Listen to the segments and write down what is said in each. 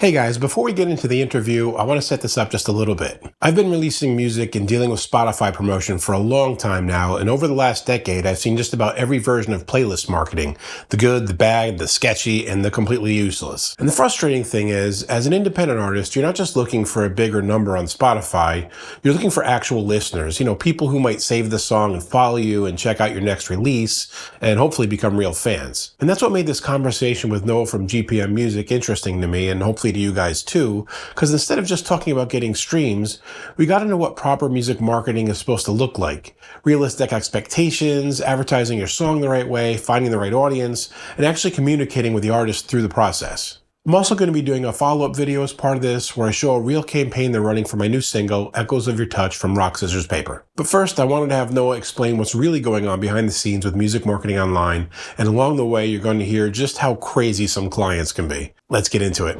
Hey guys, before we get into the interview, I want to set this up just a little bit. I've been releasing music and dealing with Spotify promotion for a long time now, and over the last decade, I've seen just about every version of playlist marketing: the good, the bad, the sketchy, and the completely useless. And the frustrating thing is, as an independent artist, you're not just looking for a bigger number on Spotify, you're looking for actual listeners, people who might save the song and follow you and check out your next release, and hopefully become real fans. And that's what made this conversation with Noah from GPM Music interesting to me, and hopefully to you guys too, because instead of just talking about getting streams, we got into what proper music marketing is supposed to look like: realistic expectations, advertising your song the right way, finding the right audience, and actually communicating with the artist through the process. I'm also going to be doing a follow-up video as part of this where I show a real campaign they're running for my new single, Echoes of Your Touch, from Rock Scissors Paper. But first, I wanted to have Noah explain what's really going on behind the scenes with music marketing online, and along the way, you're going to hear just how crazy some clients can be. Let's get into it.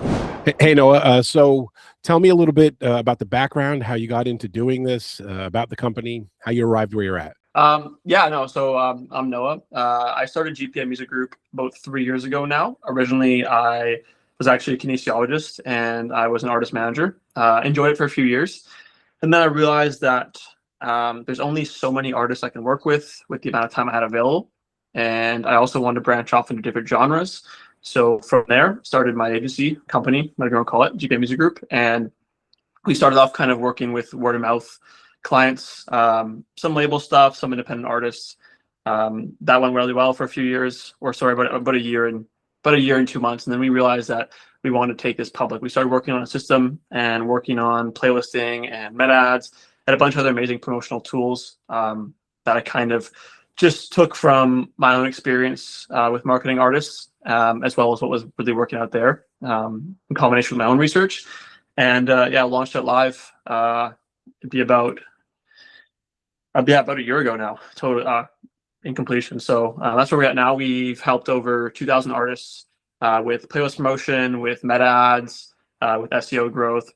Hey, Noah. So tell me a little bit about the background, how you got into doing this, about the company, how you arrived where you're at. I'm Noah. I started GPM Music Group about 3 years ago now. Originally, I was actually a kinesiologist and I was an artist manager. Enjoyed it for a few years. And then I realized that there's only so many artists I can work with the amount of time I had available. And I also wanted to branch off into different genres. So from there, started my agency company, whatever you want to call it, GPM Music Group. And we started off kind of working with word of mouth clients, some label stuff, some independent artists. That went really well for a few years, about a year and 2 months. And then we realized that we wanted to take this public. We started working on a system and working on playlisting and meta ads and a bunch of other amazing promotional tools that I kind of just took from my own experience with marketing artists, as well as what was really working out there in combination with my own research. And launched it live. It'd be about a year ago now, total in completion. So that's where we're at now. We've helped over 2,000 artists with playlist promotion, with meta ads, with SEO growth.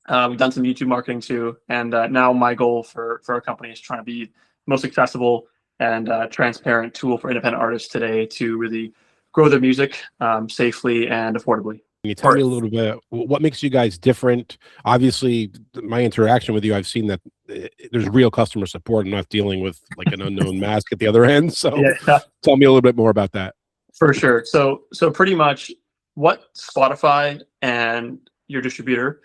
We've done some YouTube marketing too. And now my goal for our company is trying to be the most accessible and transparent tool for independent artists today to really grow their music safely and affordably. Can you tell me a little bit what makes you guys different? Obviously, my interaction with you, I've seen that there's real customer support. I'm not dealing with like an unknown mask at the other end. So tell me a little bit more about that. For sure. So pretty much what Spotify and your distributor,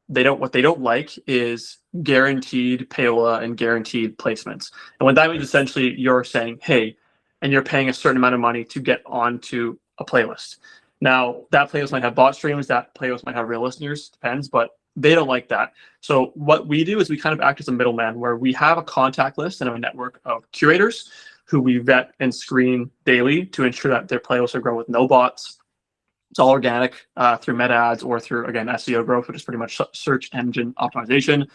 what they don't like is guaranteed payola and guaranteed placements. And what that means, essentially, you're saying, hey, and you're paying a certain amount of money to get onto a playlist. Now, that playlist might have bot streams, that playlist might have real listeners, depends, but they don't like that. So what we do is we kind of act as a middleman where we have a contact list and a network of curators who we vet and screen daily to ensure that their playlists are grown with no bots. It's all organic through meta ads or through, again, SEO growth, which is pretty much search engine optimization,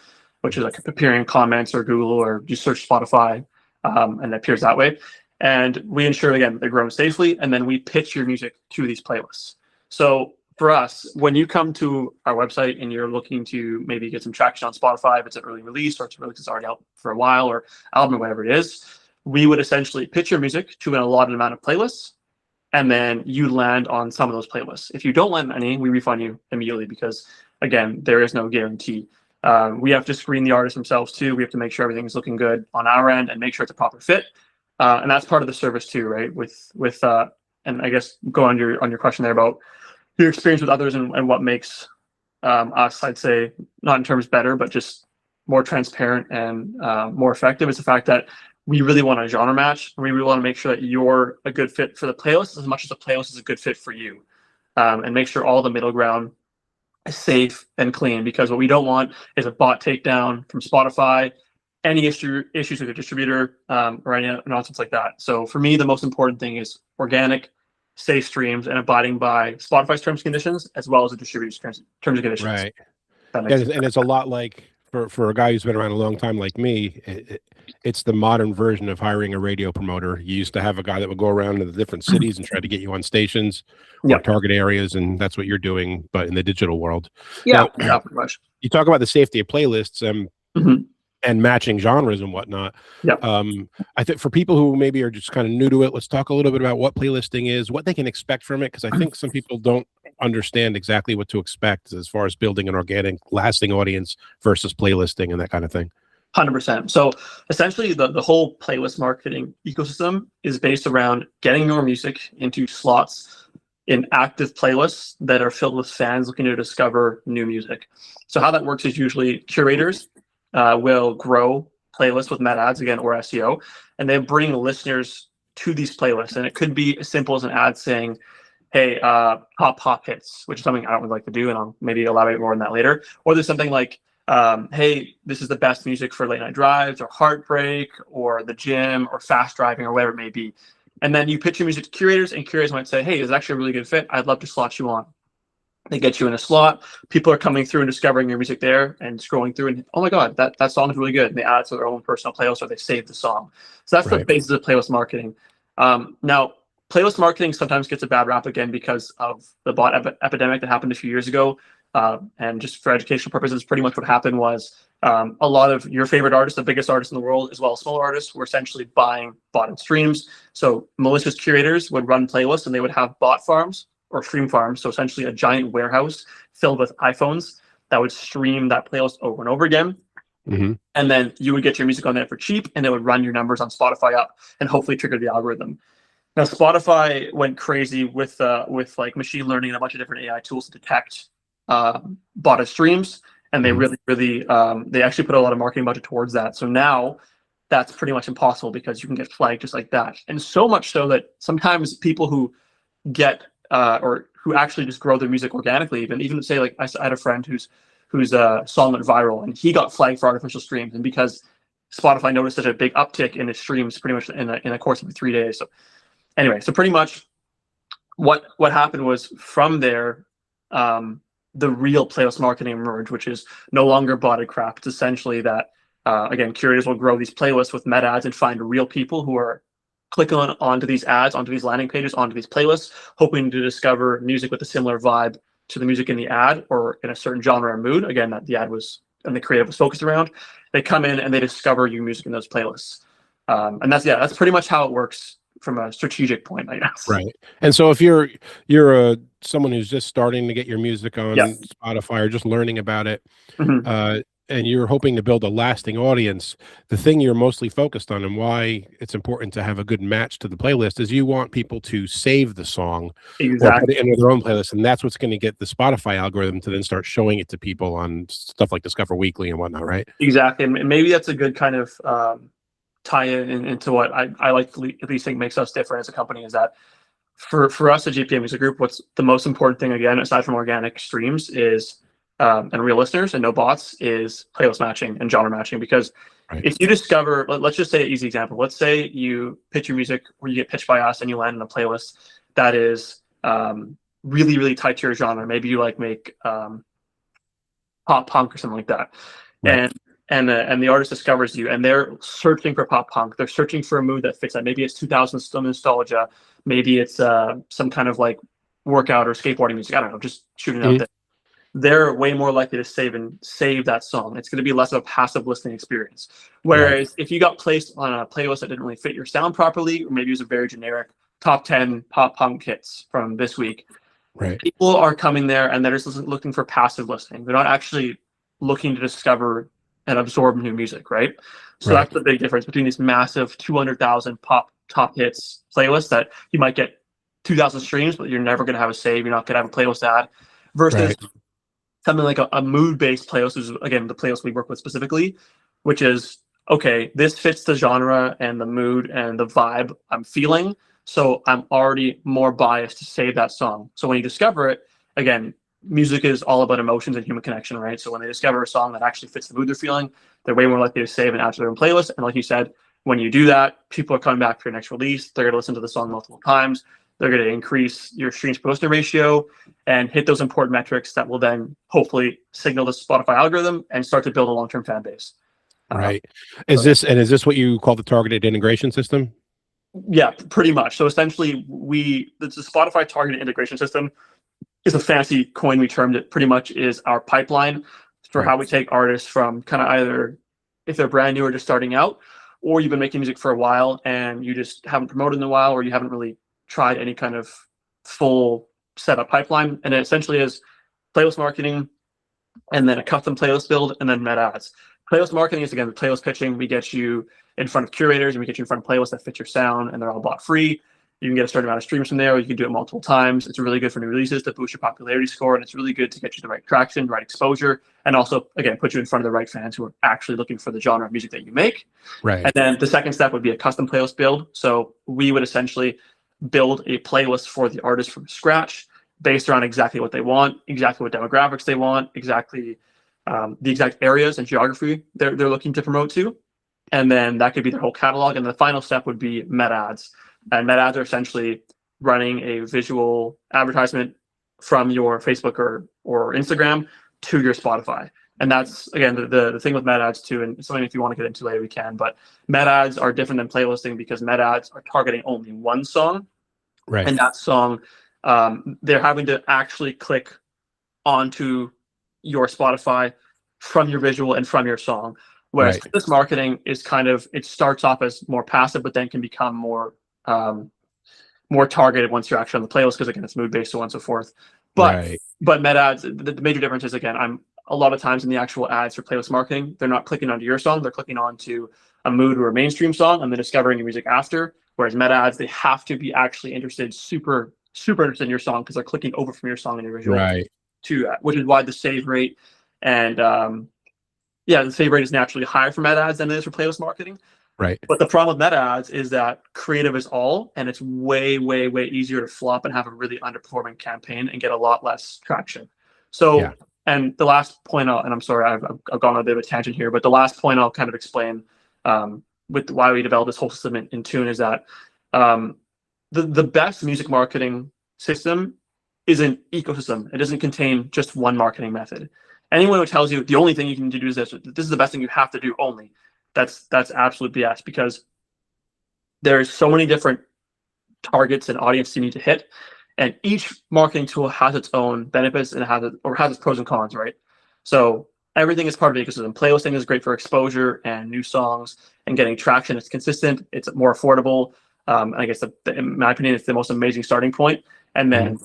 which is like appearing in comments or Google, or you search Spotify and it appears that way. And we ensure, again, they're grown safely, and then we pitch your music to these playlists. So for us, when you come to our website and you're looking to maybe get some traction on Spotify, if it's an early release or it's a release that's already out for a while, or album or whatever it is, we would essentially pitch your music to an allotted amount of playlists, and then you land on some of those playlists. If you don't land any, we refund you immediately because, again, there is no guarantee. We have to screen the artists themselves too. We have to make sure everything's looking good on our end and make sure it's a proper fit. And that's part of the service too, right? And I guess go on your question there about your experience with others and what makes us, I'd say, not in terms better, but just more transparent and more effective. It's the fact that we really want a genre match. And we really want to make sure that you're a good fit for the playlist as much as the playlist is a good fit for you, and make sure all the middle ground is safe and clean. Because what we don't want is a bot takedown from Spotify, any issues with the distributor, or any nonsense like that. So for me, the most important thing is organic, safe streams and abiding by Spotify's terms and conditions as well as the distributor's terms and conditions. Right. And it's a lot like for a guy who's been around a long time like me, it's the modern version of hiring a radio promoter. You used to have a guy that would go around to the different cities and try to get you on stations or target areas, and that's what you're doing, but in the digital world. Yeah, pretty much. You talk about the safety of playlists. and matching genres and whatnot. Yeah. I think for people who maybe are just kind of new to it, let's talk a little bit about what playlisting is, what they can expect from it, because I think some people don't understand exactly what to expect as far as building an organic, lasting audience versus playlisting and that kind of thing. 100%. So essentially, the whole playlist marketing ecosystem is based around getting your music into slots in active playlists that are filled with fans looking to discover new music. So how that works is usually curators will grow playlists with meta ads, again, or SEO, and they bring listeners to these playlists. And it could be as simple as an ad saying, hey, top pop hits, which is something I don't really like to do, and I'll maybe elaborate more on that later. Or there's something like, hey, this is the best music for late night drives, or heartbreak, or the gym, or fast driving, or whatever it may be. And then you pitch your music to curators, and curators might say, hey, this is actually a really good fit. I'd love to slot you on. They get you in a slot. People are coming through and discovering your music there and scrolling through, and oh my God, that song is really good. And they add it to their own personal playlist, or they save the song. So that's the basis of playlist marketing. Now, playlist marketing sometimes gets a bad rap, again, because of the bot epidemic that happened a few years ago. And just for educational purposes, pretty much what happened was a lot of your favorite artists, the biggest artists in the world, as well as smaller artists, were essentially buying botted streams. So malicious curators would run playlists, and they would have bot farms or stream farms. So essentially a giant warehouse filled with iPhones that would stream that playlist over and over again. Mm-hmm. And then you would get your music on there for cheap, and it would run your numbers on Spotify up and hopefully trigger the algorithm. Now, Spotify went crazy with like machine learning and a bunch of different AI tools to detect botted streams, and they really they actually put a lot of marketing budget towards that. So now that's pretty much impossible because you can get flagged just like that. And so much so that sometimes people who get or who actually just grow their music organically, even say, like, I had a friend whose song went viral, and he got flagged for artificial streams, and because Spotify noticed such a big uptick in his streams pretty much in a course of 3 days. So anyway, so pretty much what happened was, from there, the real playlist marketing emerged, which is no longer botted crap. It's essentially that, again, curators will grow these playlists with meta ads and find real people who are clicking onto these ads, onto these landing pages, onto these playlists, hoping to discover music with a similar vibe to the music in the ad, or in a certain genre or mood, again, that the ad was and the creative was focused around. They come in and they discover your music in those playlists. And that's pretty much how it works from a strategic point, I guess. Right. And so if you're someone who's just starting to get your music on Spotify, or just learning about it, and you're hoping to build a lasting audience, the thing you're mostly focused on, and why it's important to have a good match to the playlist, is you want people to save the song or put it into their own playlist. And that's what's going to get the Spotify algorithm to then start showing it to people on stuff like Discover Weekly and whatnot, right? Exactly. And maybe that's a good kind of tie into what I like to at least think makes us different as a company, is that for us at GPM Music Group, what's the most important thing, again, aside from organic streams, is and real listeners and no bots, is playlist matching and genre matching. Because if you discover, let's just say an easy example. Let's say you pitch your music, or you get pitched by us, and you land in a playlist that is really, really tight to your genre. Maybe you make pop punk or something like that. Right. And the artist discovers you, and they're searching for pop punk. They're searching for a mood that fits that. Maybe it's 2000s nostalgia. Maybe it's some kind of like workout or skateboarding music. I don't know, just shooting out there. They're way more likely to save that song. It's going to be less of a passive listening experience. Whereas if you got placed on a playlist that didn't really fit your sound properly, or maybe it was a very generic top 10 pop punk hits from this week, people are coming there and they're just looking for passive listening. They're not actually looking to discover and absorb new music, right? So that's the big difference between these massive 200,000 pop top hits playlists that you might get 2,000 streams, but you're never going to have a save. You're not going to have a playlist ad, versus something like a mood-based playlist, which is, again, the playlist we work with specifically, which is, okay, this fits the genre and the mood and the vibe I'm feeling, so I'm already more biased to save that song. So when you discover it, again, music is all about emotions and human connection, right? So when they discover a song that actually fits the mood they're feeling, they're way more likely to save and add to their own playlist. And like you said, when you do that, people are coming back for your next release. They're going to listen to the song multiple times. They're going to increase your streams per listener ratio and hit those important metrics that will then hopefully signal the Spotify algorithm and start to build a long-term fan base. Right. Is this what you call the targeted integration system? Yeah, pretty much. So essentially, the Spotify targeted integration system is a fancy coin we termed it. Pretty much is our pipeline for how we take artists from kind of either if they're brand new or just starting out, or you've been making music for a while and you just haven't promoted in a while, or you haven't really tried any kind of full setup pipeline. And it essentially is playlist marketing, and then a custom playlist build, and then meta ads. Playlist marketing is, again, the playlist pitching. We get you in front of curators, and we get you in front of playlists that fit your sound, and they're all bought free. You can get a certain amount of streams from there, or you can do it multiple times. It's really good for new releases to boost your popularity score, and it's really good to get you the right traction, right exposure, and also, again, put you in front of the right fans who are actually looking for the genre of music that you make. Right. And then the second step would be a custom playlist build. So we would essentially build a playlist for the artist from scratch, based around exactly what they want, exactly what demographics they want, exactly the exact areas and geography they're looking to promote to. And then that could be their whole catalog. And the final step would be meta ads. And meta ads are essentially running a visual advertisement from your Facebook or Instagram to your Spotify. And that's, again, the thing with meta ads too, and something if you want to get into later, we can. But meta ads are different than playlisting because meta ads are targeting only one song. Right. And that song, they're having to actually click onto your Spotify from your visual and from your song. Whereas this marketing is kind of, it starts off as more passive, but then can become more targeted once you're actually on the playlist, because again, it's mood based, so on and so forth. But meta ads, the major difference is, again, I'm a lot of times in the actual ads for playlist marketing, they're not clicking onto your song, they're clicking onto a mood or a mainstream song and then discovering your music after. Whereas meta ads, they have to be actually interested, super interested in your song, because they're clicking over from your song and your visual to that, which is why the save rate and the save rate is naturally higher for meta ads than it is for playlist marketing. Right. But the problem with meta ads is that creative is all, and it's way easier to flop and have a really underperforming campaign and get a lot less traction. So, and the last point, and I'm sorry, I've gone on a bit of a tangent here, but the last point I'll kind of explain with why we developed this whole system in Tune is that the best music marketing system is an ecosystem. It doesn't contain just one marketing method. Anyone who tells you the only thing you can do is this is the best thing you have to do only, that's absolute BS, because there's so many different targets and audiences you need to hit, and each marketing tool has its own benefits and has its pros and cons, right? So everything is part of the ecosystem. Playlisting is great for exposure and new songs and getting traction. It's consistent. It's more affordable. I guess in my opinion, it's the most amazing starting point. And then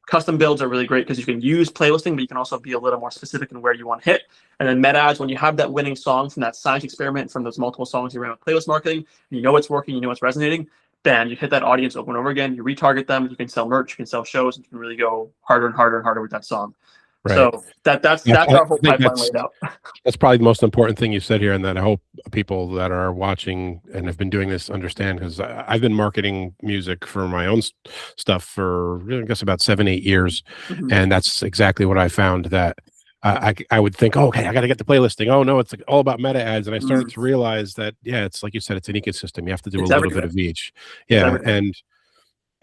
custom builds are really great because you can use playlisting, but you can also be a little more specific in where you want to hit. And then meta ads, when you have that winning song from that science experiment, from those multiple songs you ran with playlist marketing, and you know it's working, you know it's resonating, then you hit that audience over and over again, you retarget them, you can sell merch, you can sell shows, and you can really go harder and harder and harder with that song. Right. So that's our whole pipeline laid out. That's probably the most important thing you said here, and that I hope people that are watching and have been doing this understand, because I've been marketing music for my own stuff for, I guess, about 7-8 years, and that's exactly what I found, that I would think, oh, okay, I got to get the playlisting. Oh no, it's like all about meta ads, and I started to realize that it's like you said, it's an ecosystem. You have to do a little bit of each.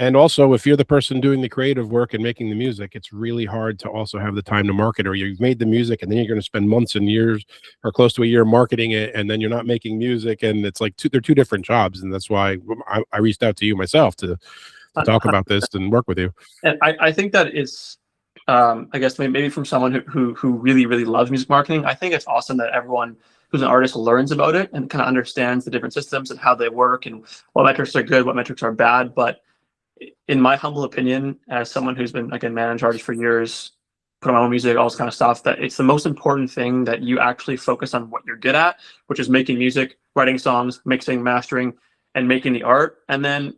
And also, if you're the person doing the creative work and making the music, it's really hard to also have the time to market, or you've made the music and then you're going to spend months and years or close to a year marketing it, and then you're not making music, and it's like they're two different jobs. And that's why I reached out to you myself to talk about this and work with you. And I think that it's, I guess maybe from someone who really loves music marketing, I think it's awesome that everyone who's an artist learns about it and kind of understands the different systems and how they work and what metrics are good, what metrics are bad. But in my humble opinion, as someone who's been, again, managed artist for years, put on my own music, all this kind of stuff, that it's the most important thing that you actually focus on what you're good at, which is making music, writing songs, mixing, mastering, and making the art. And then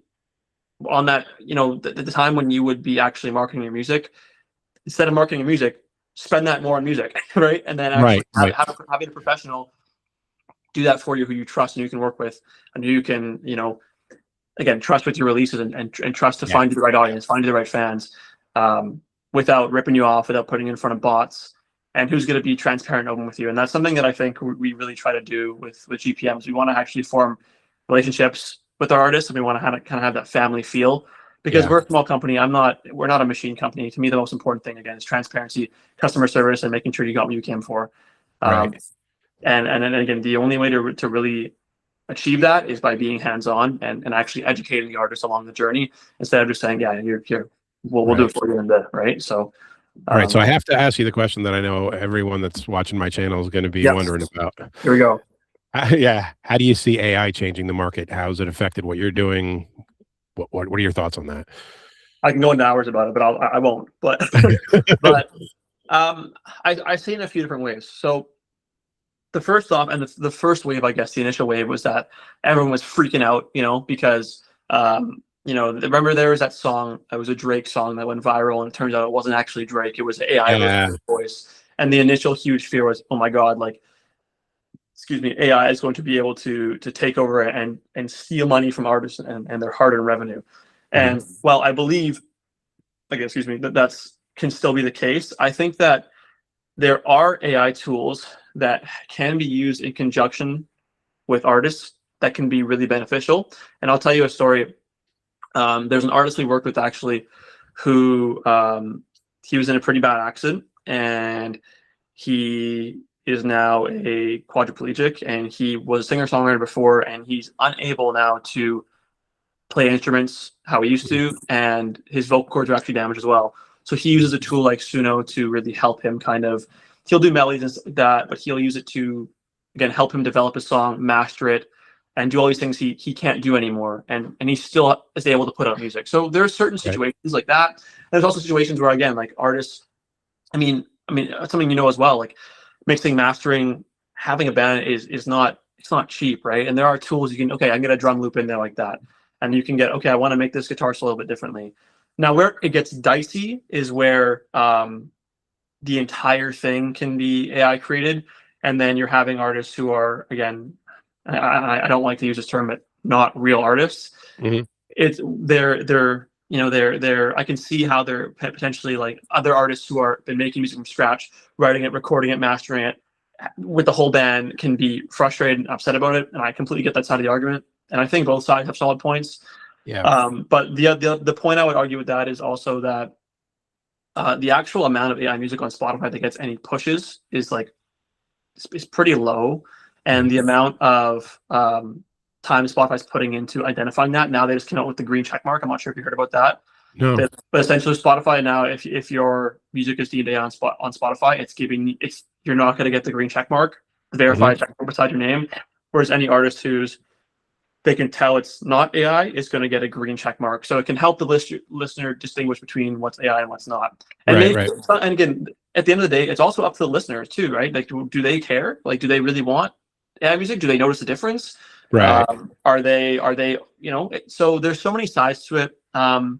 on that, the time when you would be actually marketing your music, instead of marketing your music, spend that more on music, right? And then actually having a professional do that for you, who you trust and you can work with, and who you can, again, trust with your releases and trust to find you the right audience, find you the right fans, without ripping you off, without putting you in front of bots, and who's going to be transparent and open with you. And that's something that I think we really try to do with GPMs. We want to actually form relationships with our artists, and we want to kind of have that family feel, because we're a small company. We're not a machine company. To me, the most important thing, again, is transparency, customer service, and making sure you got what you came for. And again, the only way to really achieve that is by being hands-on and actually educating the artist along the journey, instead of just saying, you're here, we'll do it for you in the right. So so I have to ask you the question that I know everyone that's watching my channel is going to be wondering about. Here we go. Yeah. How do you see AI changing the market? How's it affected what you're doing? What are your thoughts on that? I can go into hours about it, but I won't. But but I see it in a few different ways. So the first off, and the first wave, I guess, the initial wave was that everyone was freaking out, because remember there was that song, it was a Drake song that went viral, and it turns out it wasn't actually Drake, it was AI Yeah. voice. And the initial huge fear was, oh my God, like, excuse me, AI is going to be able to take over and steal money from artists and their hard-earned revenue. And while I believe, like, excuse me, that's can still be the case, I think that there are AI tools that can be used in conjunction with artists that can be really beneficial. And I'll tell you a story. There's an artist we worked with actually who he was in a pretty bad accident, and he is now a quadriplegic, and he was a singer-songwriter before, and he's unable now to play instruments how he used to, and his vocal cords are actually damaged as well. So he uses a tool like Suno to really help him he'll do melodies and stuff like that, but he'll use it to, again, help him develop a song, master it, and do all these things he can't do anymore. And he still is able to put out music. So there are certain situations like that. And there's also situations where, again, like artists, I mean, something as well, like mixing, mastering, having a band is not, it's not cheap, right? And there are tools you can, okay, I can get a drum loop in there like that. And you can get, okay, I want to make this guitar solo a little bit differently. Now, where it gets dicey is where the entire thing can be AI created, and then you're having artists who are, again, I don't like to use this term, but not real artists. It's they're I can see how they're potentially like other artists who are been making music from scratch, writing it, recording it, mastering it with the whole band, can be frustrated and upset about it. And I completely get that side of the argument. And I think both sides have solid points. Yeah. But the point I would argue with that is also that the actual amount of AI music on Spotify that gets any pushes is pretty low, and the amount of time Spotify's putting into identifying that, now they just came out with the green check mark. I'm not sure if you heard about that. No. But essentially, Spotify now, if your music is deemed AI on Spotify, you're not going to get the green check mark, the verified check mark beside your name. Whereas any artist who's they can tell it's not AI is going to get a green check mark. So it can help the listener distinguish between what's AI and what's not. And and again, at the end of the day, it's also up to the listeners too, right? Like, do they care? Like, do they really want AI music? Do they notice the difference? Right. Are they, so there's so many sides to it. I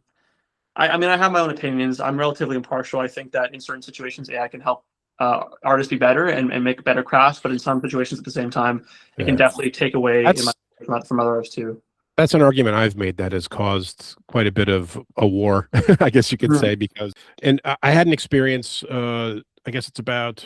have my own opinions. I'm relatively impartial. I think that in certain situations, AI can help artists be better and make better crafts, but in some situations at the same time, it can definitely take away from other artists too. That's an argument I've made that has caused quite a bit of a war, I guess you could say, because, and I had an experience, I guess it's about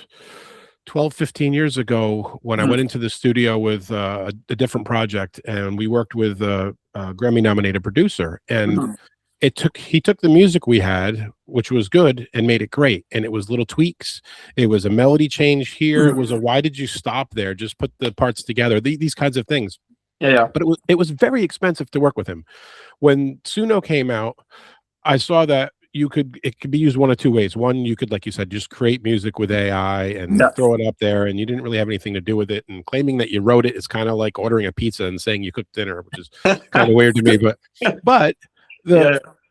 12, 15 years ago when I went into the studio with a different project, and we worked with a Grammy nominated producer, and he took the music we had, which was good, and made it great. And it was little tweaks. It was a melody change here. It was a, why did you stop there? Just put the parts together. These kinds of things. Yeah. But it was very expensive to work with him. When Suno came out, I saw that it could be used one of two ways. One, you could, like you said, just create music with AI and throw it up there, and you didn't really have anything to do with it. And claiming that you wrote it is kind of like ordering a pizza and saying you cooked dinner, which is kind of weird to me. But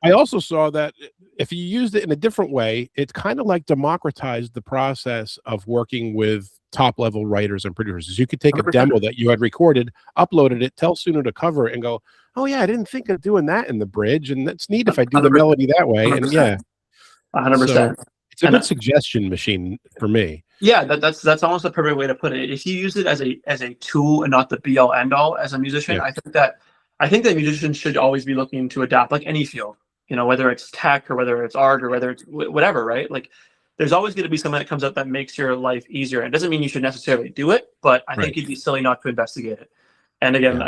I also saw that if you used it in a different way, it kind of like democratized the process of working with top level writers and producers. You could take a demo that you had recorded, uploaded it, tell Suno to cover it, and go, oh yeah, I didn't think of doing that in the bridge, and that's neat if I do the melody that way. 100%. And 100%. So it's a good suggestion machine for me. Yeah, that's almost the perfect way to put it. If you use it as a tool and not the be all end all as a musician, I think that musicians should always be looking to adapt, like any field, whether it's tech or whether it's art or whether it's whatever, right? Like, there's always going to be something that comes up that makes your life easier. It doesn't mean you should necessarily do it, but I think it'd be silly not to investigate it. And again,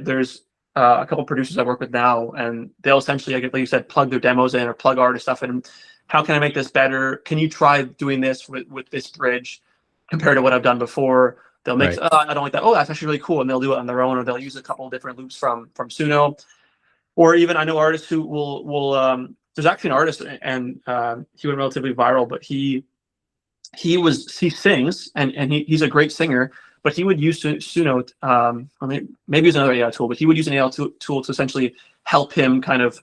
there's a couple producers I work with now, and they'll essentially, like you said, plug their demos in or plug artist stuff in. How can I make this better? Can you try doing this with this bridge compared to what I've done before? They'll make, I don't like that. Oh, that's actually really cool. And they'll do it on their own, or they'll use a couple of different loops from Suno. Or even I know artists who will there's actually an artist, and he went relatively viral, but he sings and he's a great singer, but he would use Suno. I mean, maybe it's another AI tool, but he would use an AI tool to essentially help him kind of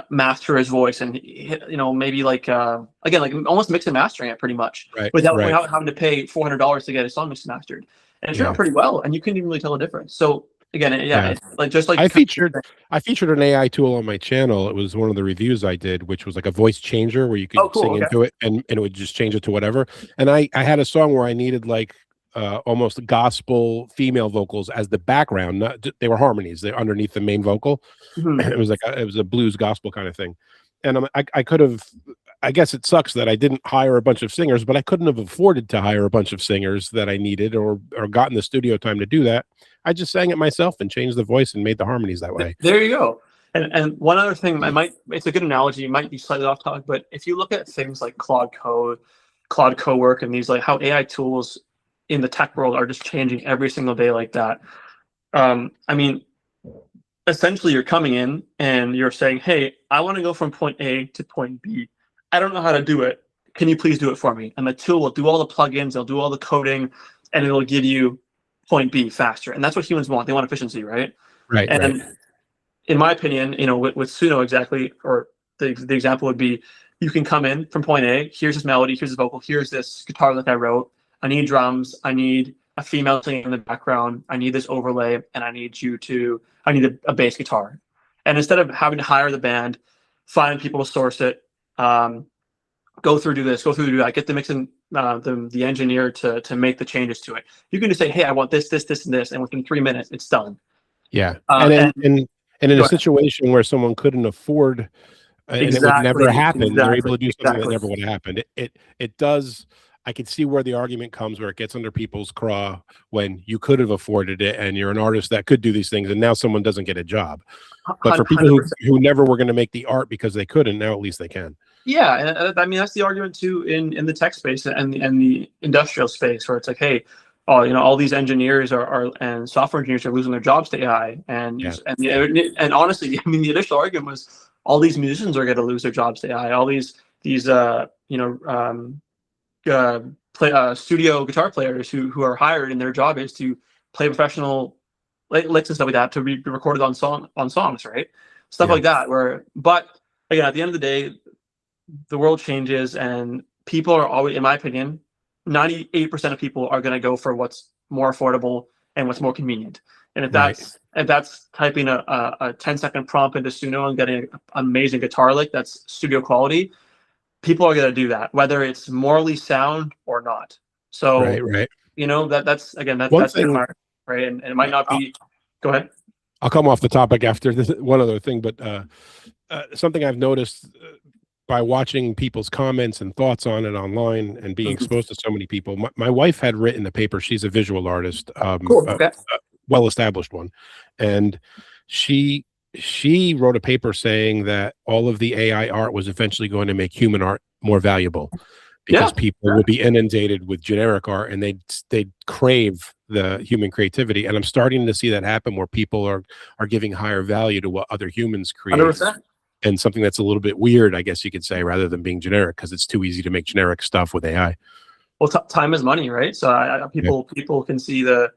master his voice, and maybe like again, like almost mix and mastering it pretty much, Right, without having to pay $400 to get a song mixed and mastered. And it turned out pretty well, and you couldn't even really tell the difference. So again, it's like just like I featured an AI tool on my channel. It was one of the reviews I did, which was like a voice changer where you could sing into it and it would just change it to whatever. And I had a song where I needed like almost gospel female vocals as the background. They were harmonies. They're underneath the main vocal. It was like it was a blues gospel kind of thing. And I could have. I guess it sucks that I didn't hire a bunch of singers, but I couldn't have afforded to hire a bunch of singers that I needed or gotten the studio time to do that. I just sang it myself and changed the voice and made the harmonies that way. There you go. And one other thing, it's a good analogy. It might be slightly off topic, but if you look at things like Claude Code, Claude Cowork, and these like how AI tools in the tech world are just changing every single day like that. I mean, essentially you're coming in and you're saying, hey, I want to go from point A to point B. I don't know how to do it. Can you please do it for me? And the tool will do all the plugins, they'll do all the coding, and it'll give you point B faster. And that's what humans want. They want efficiency, right? Right. And in my opinion, with Suno exactly, or the example would be, you can come in from point A, here's this melody, here's this vocal, here's this guitar lick I wrote. I need drums, I need a female singing in the background, I need this overlay, and I need a bass guitar. And instead of having to hire the band, find people to source it, go through do that, get the mixing the engineer to make the changes to it. You can just say, hey, I want this, and this, and within 3 minutes it's done. Yeah. And in a situation where someone couldn't afford and it would never happen, they're able to do something that never would have happened. It does. I can see where the argument comes where it gets under people's craw when you could have afforded it and you're an artist that could do these things and now someone doesn't get a job. But for people who never were going to make the art because they couldn't, now at least they can. Yeah, and I mean that's the argument too in the tech space and the industrial space, where it's like, hey, all these engineers and software engineers are losing their jobs to AI, and honestly, I mean the initial argument was all these musicians are going to lose their jobs to AI. All these studio guitar players who are hired and their job is to play professional licks and stuff like that to be recorded on songs, right? Stuff like that. But again, at the end of the day, the world changes and people are always, in my opinion, 98% of people are going to go for what's more affordable and what's more convenient. And if that's typing a 10-second prompt into Suno and getting an amazing guitar lick that's studio quality, people are going to do that, whether it's morally sound or not. So, that's smart, right? And it might not be. Go ahead. I'll come off the topic after this one other thing, but something I've noticed by watching people's comments and thoughts on it online and being exposed to so many people. My wife had written a paper. She's a visual artist, well-established one, and she wrote a paper saying that all of the AI art was eventually going to make human art more valuable because people will be inundated with generic art and they'd crave the human creativity. And I'm starting to see that happen where people are giving higher value to what other humans create. 100%. And something that's a little bit weird, I guess you could say, rather than being generic, because it's too easy to make generic stuff with AI. Well, time is money, right? So people can see like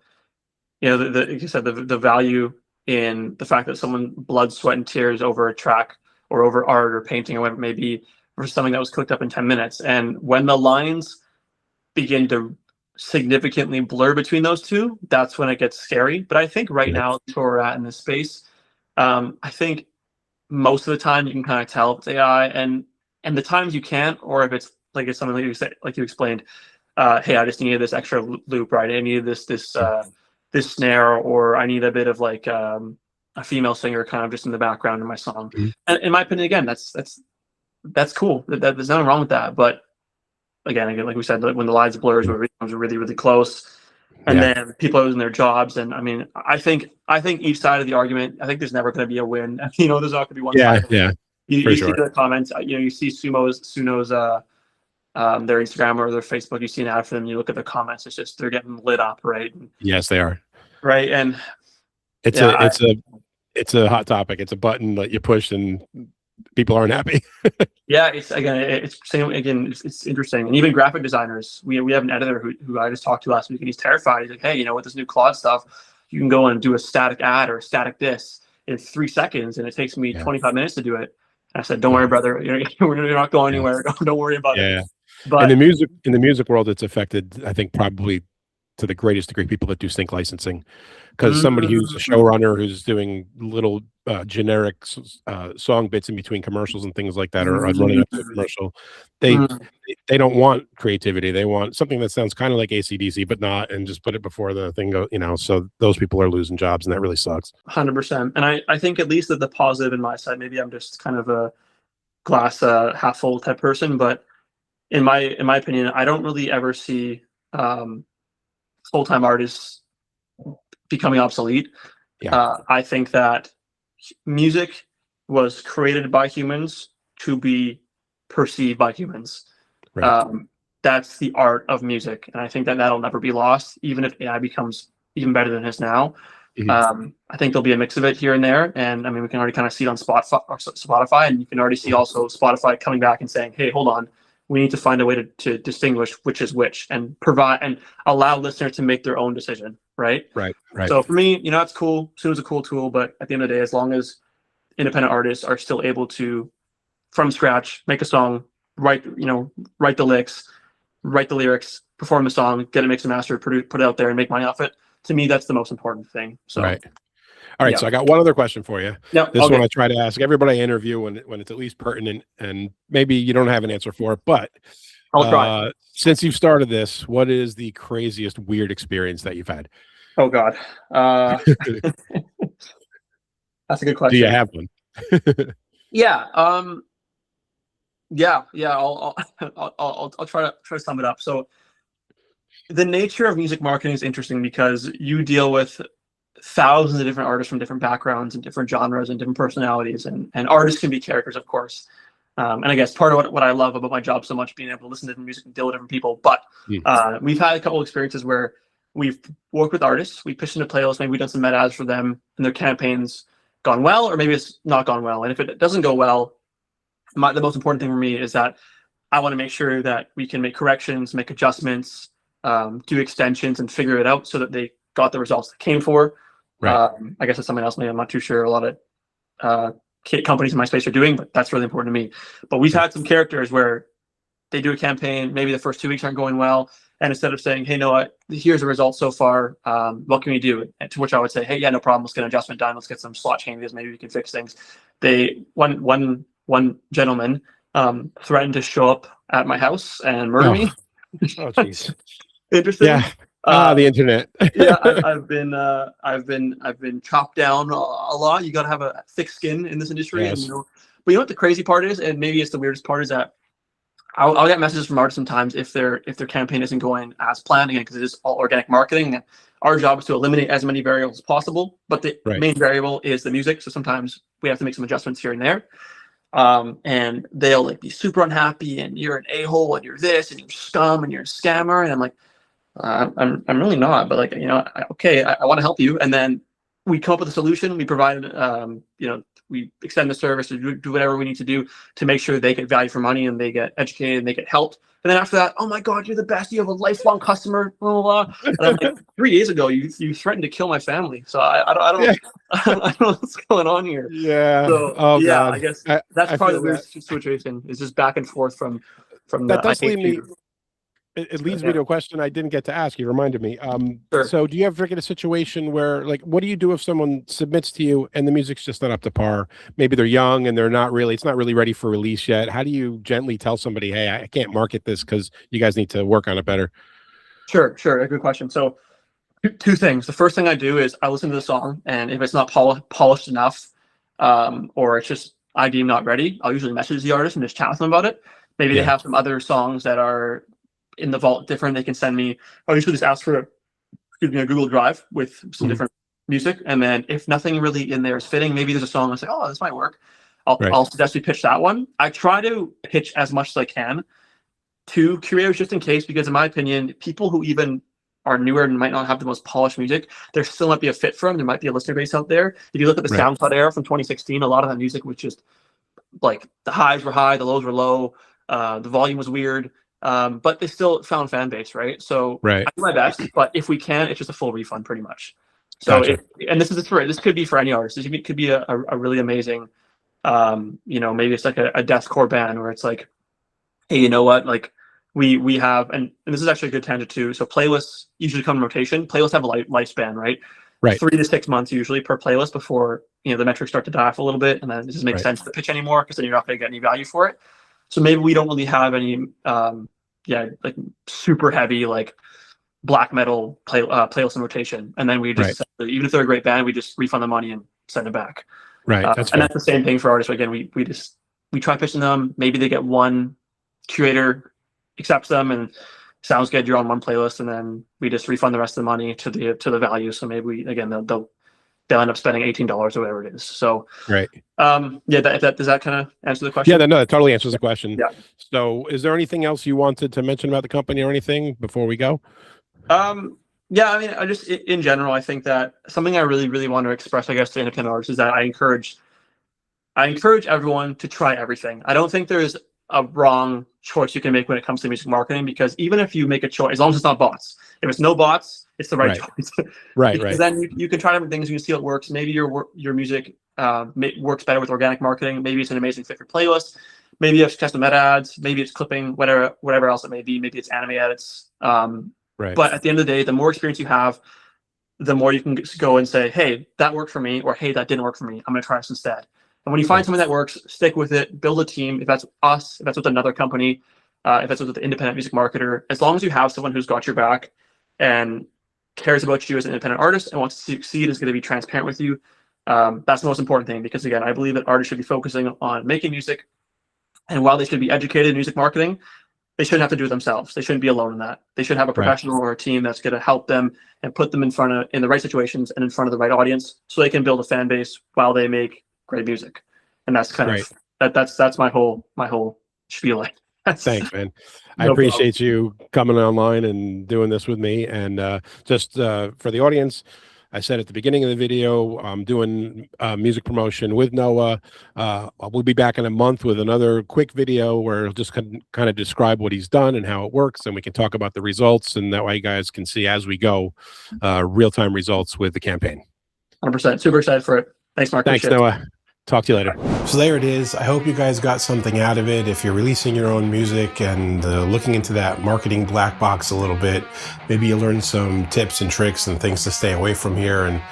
you said, the value in the fact that someone blood, sweat, and tears over a track or over art or painting or whatever it may be for something that was cooked up in 10 minutes. And when the lines begin to significantly blur between those two, that's when it gets scary. But I think right now, where we're at in this space, I think most of the time you can kind of tell if it's AI, and the times you can't, or if it's like it's something like you explained, hey, I just needed this extra loop, right? I needed this snare, or I need a bit of like a female singer kind of just in the background in my song. And in my opinion, again, that's cool. There's nothing wrong with that. But again, like we said, when the lines blurs, when it becomes really, really close, and then people are losing their jobs. And I mean, I think each side of the argument, I think there's never going to be a win. There's not going to be one side. You see the comments. You see Suno's their Instagram or their Facebook. You see an ad for them. You look at the comments. It's just they're getting lit up, right? Yes, they are. Right, and it's a hot topic. It's a button that you push, and people aren't happy. Yeah, it's it's interesting. And even graphic designers, we have an editor who I just talked to last week, and he's terrified. He's like, hey, with this new Claude stuff, you can go and do a static ad or a static this in 3 seconds, and it takes me 25 minutes to do it. And I said, don't worry, brother, you're not going anywhere. Don't worry about it. But in the music world, it's affected, I think, probably to the greatest degree, people that do sync licensing, because somebody who's a showrunner who's doing little generic song bits in between commercials and things like that, or running up to a commercial, they don't want creativity. They want something that sounds kind of like AC/DC, but not, and just put it before the thing go. So those people are losing jobs, and that really sucks. 100%. And I think at least that the positive in my side, maybe I'm just kind of a glass half full type person, but in my opinion, I don't really ever see full-time artists becoming obsolete. I think that music was created by humans to be perceived by humans. That's the art of music, and I think that that'll never be lost, even if AI becomes even better than it is now. I think there'll be a mix of it here and there, and I mean, we can already kind of see it on Spotify, and you can already see also Spotify coming back and saying, hey, hold on, we need to find a way to distinguish which is which, and provide and allow listeners to make their own decision. Right. So for me, it's cool. Suno's a cool tool, but at the end of the day, as long as independent artists are still able to, from scratch, make a song, write the licks, write the lyrics, perform the song, get it mixed and mastered, put it out there, and make money off it. To me, that's the most important thing. So. All right, so I got one other question for you. This one I try to ask everybody I interview when it's at least pertinent, and maybe you don't have an answer for it, but I'll try. Since you've started this, what is the craziest weird experience that you've had? Oh God, that's a good question. Do you have one? Yeah. I'll try to sum it up. So the nature of music marketing is interesting because you deal with thousands of different artists from different backgrounds and different genres and different personalities, and artists can be characters, of course. And I guess part of what I love about my job so much, being able to listen to different music and deal with different people. But we've had a couple of experiences where we've worked with artists, we pitched into playlists, maybe we've done some meta ads for them, and their campaigns gone well, or maybe it's not gone well. And if it doesn't go well, the most important thing for me is that I want to make sure that we can make corrections, make adjustments, do extensions, and figure it out so that they got the results they came for. I guess it's something else maybe I'm not too sure a lot of companies in my space are doing, but that's really important to me. But we've had some characters where they do a campaign, maybe the first 2 weeks aren't going well, and instead of saying, hey, here's the results so far, what can we do? And to which I would say, hey, yeah, no problem, let's get an adjustment done, let's get some slot changes, maybe we can fix things. One gentleman threatened to show up at my house and murder me. Oh, jeez. Interesting. Yeah. The internet. Yeah, I've been chopped down a lot. You got to have a thick skin in this industry. Yes. And, but what the crazy part is, and maybe it's the weirdest part, is that I'll get messages from artists sometimes if their campaign isn't going as planned, again, because it is all organic marketing. And our job is to eliminate as many variables as possible, but the main variable is the music. So sometimes we have to make some adjustments here and there. And they'll be super unhappy, and you're an a-hole, and you're this, and you're scum, and you're a scammer. And I'm like, I'm really not, but okay, I want to help you. And then we come up with a solution. We provide, we extend the service, or do whatever we need to do to make sure they get value for money, and they get educated, and they get helped. And then after that, oh my God, you're the best. You have a lifelong customer. Blah, blah, blah. And I'm like, 3 days ago, you threatened to kill my family. So I don't know what's going on here. Yeah. So God. I guess that's part of the weird situation. Is just back and forth from that the. Does lead me. It leads me to a question I didn't get to ask. You reminded me. Sure. So do you ever get a situation where, what do you do if someone submits to you and the music's just not up to par? Maybe they're young and it's not really ready for release yet. How do you gently tell somebody, hey, I can't market this because you guys need to work on it better? Sure. A good question. So two things. The first thing I do is I listen to the song, and if it's not polished enough, or it's just I deem not ready, I'll usually message the artist and just chat with them about it. Maybe they have some other songs that are in the vault different. They can send me. I'll usually just ask for a Google Drive with some different music, and then if nothing really in there is fitting, maybe there's a song I say, oh, this might work. I'll suggest we pitch that one. I try to pitch as much as I can to curators, just in case, because in my opinion, people who even are newer and might not have the most polished music, there still might be a fit for them. There might be a listener base out there. If you look at the SoundCloud era from 2016, a lot of that music was just like the highs were high, the lows were low, the volume was weird, but they still found fan base, right? So Right. I do my best, but if we can, it's just a full refund pretty much. So Gotcha. and this could be for any artist. It could be a really amazing, maybe it's like a deathcore band where it's like, hey, you know what, like we have, and this is actually a good tangent too. So playlists usually come in rotation. Playlists have a lifespan, right? Right. 3 to 6 months usually per playlist before the metrics start to die off a little bit, and then it doesn't make Right. sense to pitch anymore because then you're not going to get any value for it. So maybe we don't really have any, like super heavy like black metal playlist in rotation, and then we just even if they're a great band, we just refund the money and send it back. Right. And that's the same thing for artists. Again, we try pitching them. Maybe they get one curator accepts them and sounds good, you're on one playlist, and then we just refund the rest of the money to the value. So maybe they'll end up spending $18 or whatever it is. So right. Does that kind of answer the question? Yeah, no, that totally answers the question. Yeah. So is there anything else you wanted to mention about the company or anything before we go? Yeah, I mean, I just in general, I think that something I really, really want to express, I guess, to independent artists is that I encourage everyone to try everything. I don't think there's a wrong choice you can make when it comes to music marketing, because even if you make a choice, as long as it's not bots, if it's no bots, it's the right choice. Right. Then you can try different things and you see what works. Maybe your music works better with organic marketing. Maybe it's an amazing fit for playlists. Maybe you have custom meta ads. Maybe it's clipping, whatever else it may be. Maybe it's anime edits. But at the end of the day, the more experience you have, the more you can go and say, hey, that worked for me, or hey, that didn't work for me. I'm going to try this instead. And when you find something that works, stick with it, build a team. If that's us, if that's with another company, if that's with an independent music marketer, as long as you have someone who's got your back and cares about you as an independent artist and wants to succeed, is going to be transparent with you. That's the most important thing, because again, I believe that artists should be focusing on making music. And while they should be educated in music marketing, they shouldn't have to do it themselves. They shouldn't be alone in that. They should have a professional or a team that's going to help them and put them in the right situations and in front of the right audience, so they can build a fan base while they make great music. And that's kind of that's my whole spiel. Thanks, man. I appreciate you coming online and doing this with me. And just for the audience, I said at the beginning of the video, I'm doing music promotion with Noah. We'll be back in a month with another quick video where he'll just kind of describe what he's done and how it works, and we can talk about the results, and that way you guys can see as we go real-time results with the campaign. 100%. Super excited for it. Thanks, Mark. Thanks, Noah. Talk to you later. So there it is. I hope you guys got something out of it. If you're releasing your own music and looking into that marketing black box a little bit, maybe you learned some tips and tricks and things to stay away from here. And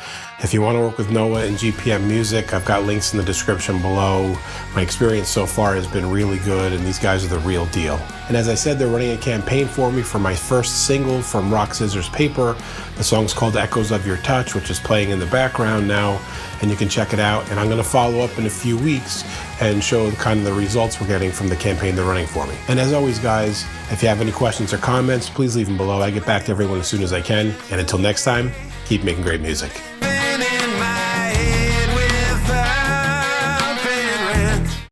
if you want to work with Noah and GPM Music, I've got links in the description below. My experience so far has been really good, and these guys are the real deal. And as I said, they're running a campaign for me for my first single from Rock, Scissors, Paper. The song's called Echoes of Your Touch, which is playing in the background now, and you can check it out. And I'm going to follow up in a few weeks and show kind of the results we're getting from the campaign they're running for me. And as always, guys, if you have any questions or comments, please leave them below. I get back to everyone as soon as I can. And until next time, keep making great music.